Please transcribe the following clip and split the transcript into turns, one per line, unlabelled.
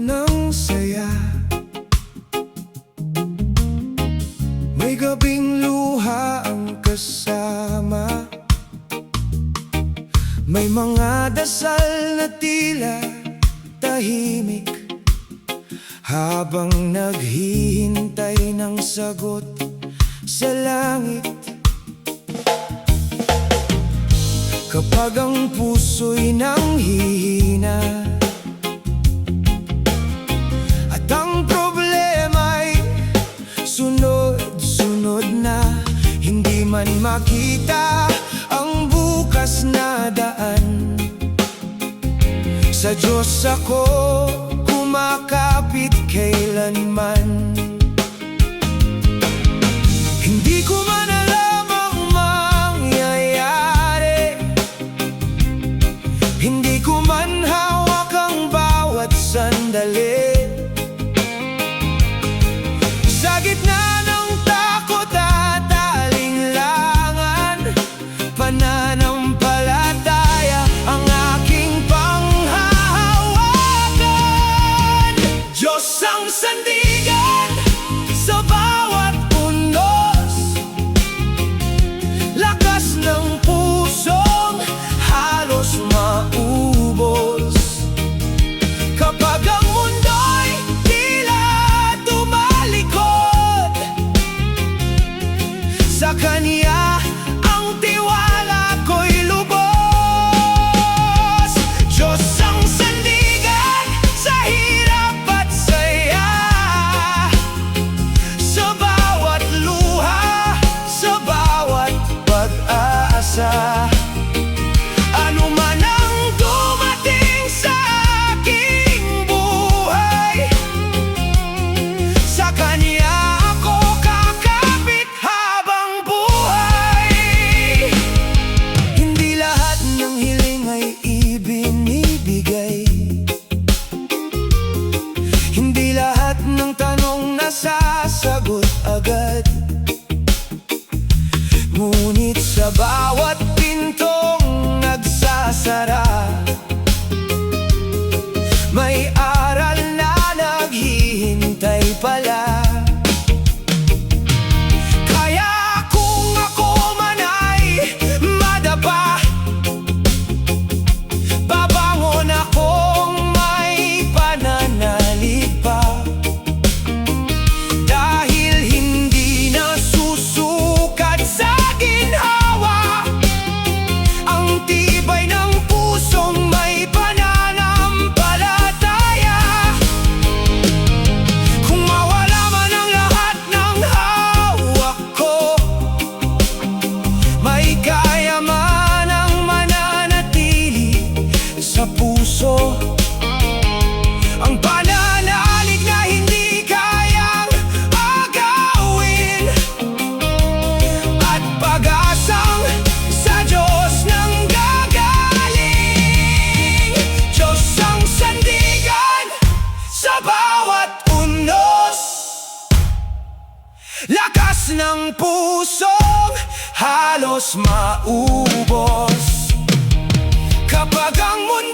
ng saya. May gabing luha ang kasama. May mga dasal na tila tahimik, habang naghihintay ng sagot sa langit. Kapag ang puso'y nanghihina at ang problema'y sunod-sunod na, hindi man makita ang bukas na daan, sa Diyos ako kumakapit kailanman. Hindi ko man alam ang mangyayari, hindi ko man hawak ang bawat sandali. Sa gitna ng takot at alinlangan, pananampalataya ang aking panghahawakan. Diyos ang sandigan sa bawat unos, lakas ng pusong halos maubos. Kapag ang mundo'y tila tumalikod, sa Kanya ang tiwala ko'y lubos. Diyos ang sandigan sa hirap at saya, sa bawat luha, sa bawat pag-asa. Ano man ang dumating sa aking buhay, sa Kanya ako kakapit habang buhay. Hindi lahat ng hiling ay ibinibigay, hindi lahat ng tanong nasasagot agad. Ngunit sa bawat pintong nagsasara, may aral na naghihintay pala. Kaya kung ako man ay madapa, babangon akong may pananalig pa. Dahil hindi nasusukat sa ginhawa ang tibay ng pusong may pananampalataya. Kung mawala man ang lahat ng hawak ko, may kaya man ang mananatili sa puso. Ang pananalig na hindi kayang agawin, at pag-asang sa Diyos nang gagaling. Diyos ang sandigan sa bawat unos, lakas ng pusong halos maubos. Kapag ang mundo